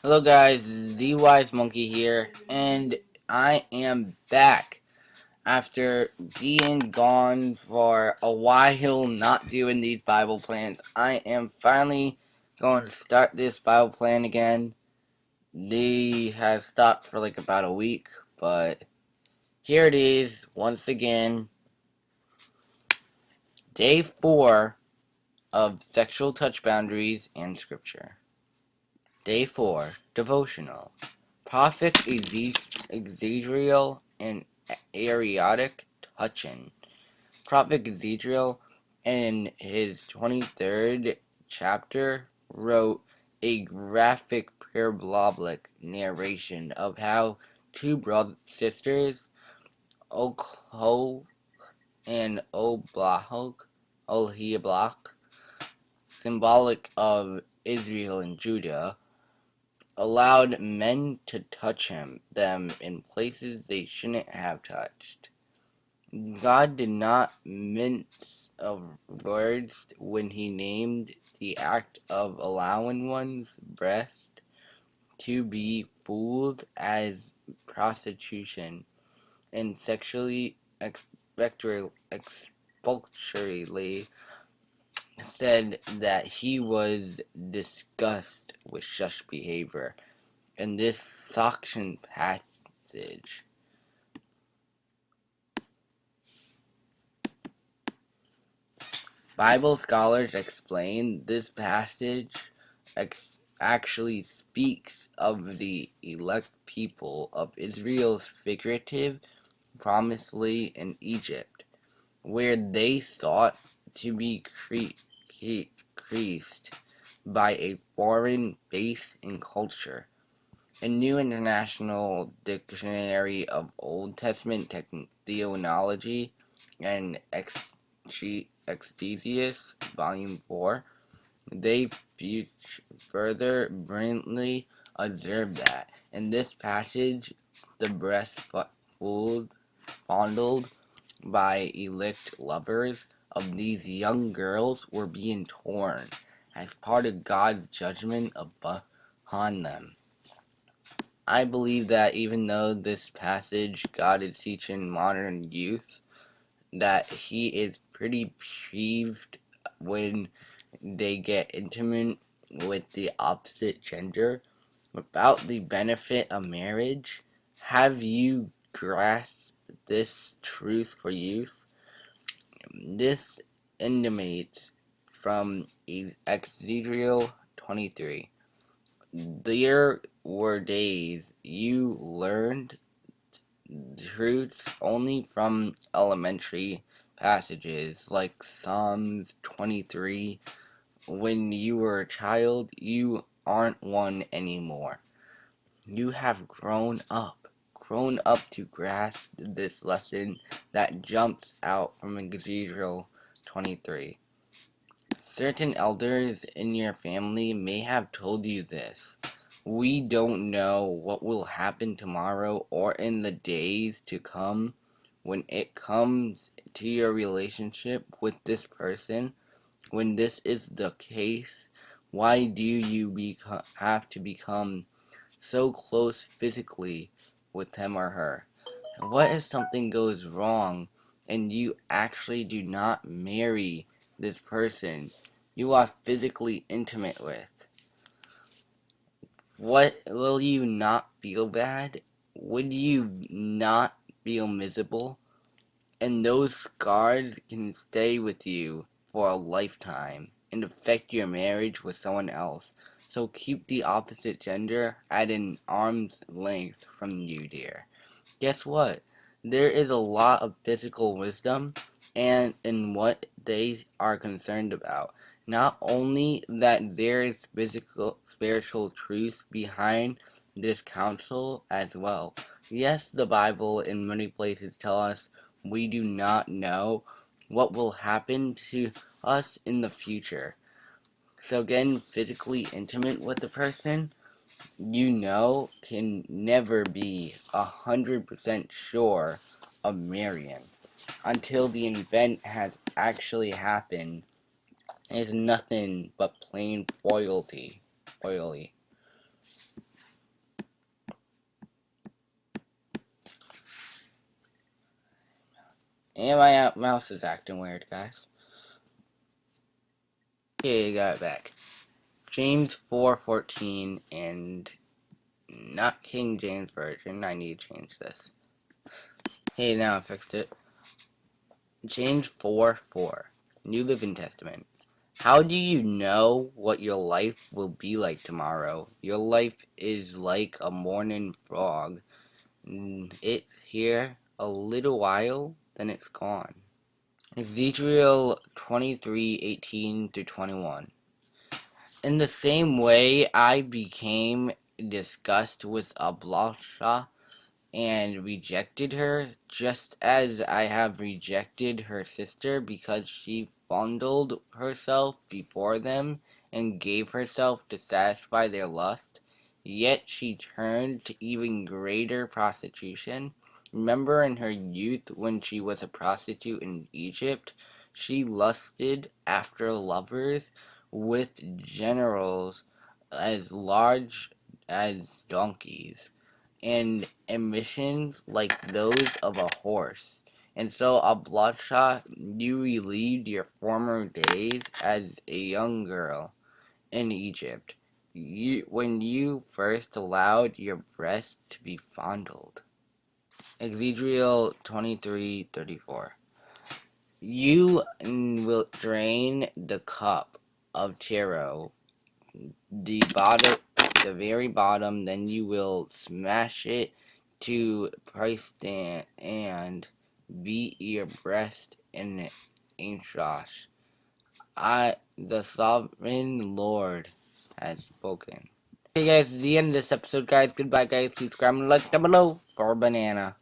Hello guys, the Wise Monkey here, and I am back after being gone for a while not doing these Bible plans. I am finally going to start this Bible plan again. They has stopped for like about a week, but here it is once again. Day 4 of Sexual Touch Boundaries and Scripture. Day 4, Devotional. Prophet Ezekiel and Ariatic Touchin. Prophet Ezekiel, in his 23rd chapter, wrote a graphic parabolic narration of how two sisters, Okho and Ohioblach, symbolic of Israel and Judah, allowed men to touch them in places they shouldn't have touched. God did not mince of words when he named the act of allowing one's breast to be fooled as prostitution and sexually expulsory said that he was disgusted with such behavior. In this section passage, Bible scholars explain this passage actually speaks of the elect people of Israel's figurative promised land in Egypt, where they sought to be creased by a foreign faith and culture. A New International Dictionary of Old Testament Theology and Exegesis, Volume 4, they further brilliantly observe that in this passage, the breast fondled by elect lovers of these young girls were being torn as part of God's judgment upon them. I believe that even though this passage, God is teaching modern youth that he is pretty peeved when they get intimate with the opposite gender without the benefit of marriage. Have you grasped this truth for youth? This intimates from Ezekiel 23. There were days you learned truths only from elementary passages like Psalms 23. When you were a child, you aren't one anymore. You have grown up to grasp this lesson that jumps out from Ezekiel 23. Certain elders in your family may have told you this. We don't know what will happen tomorrow or in the days to come. When it comes to your relationship with this person, when this is the case, why do you have to become so close physically with him or her? What if something goes wrong and you actually do not marry this person you are physically intimate with? What, will you not feel bad? Would you not feel miserable? And those scars can stay with you for a lifetime and affect your marriage with someone else. So keep the opposite gender at an arm's length from you, dear. Guess what? There is a lot of physical wisdom and in what they are concerned about. Not only that there is physical spiritual truth behind this counsel as well. Yes, the Bible in many places tell us we do not know what will happen to us in the future. So getting physically intimate with the person can never be 100% sure of marrying until the event has actually happened is nothing but plain foilty. And my mouse is acting weird, guys. Okay, got it back. James 4:14 and not King James Version. I need to change this. Hey, now I fixed it. James 4:4, New Living Testament. How do you know what your life will be like tomorrow? Your life is like a morning frog. It's here a little while, then it's gone. Ezekiel 23:18-21. In the same way, I became disgusted with Ablasha and rejected her, just as I have rejected her sister, because she fondled herself before them and gave herself to satisfy their lust. Yet she turned to even greater prostitution. Remember in her youth when she was a prostitute in Egypt, she lusted after lovers with generals as large as donkeys and emissions like those of a horse. And so, a bloodshot, you relived your former days as a young girl in Egypt, when you first allowed your breasts to be fondled. Ezekiel 23:34. You will drain the cup of Tero, the very bottom, then you will smash it to price stand and beat your breast in Anshosh. The sovereign Lord has spoken. Okay guys, the end of this episode guys. Goodbye guys. Please subscribe and like down below for a banana.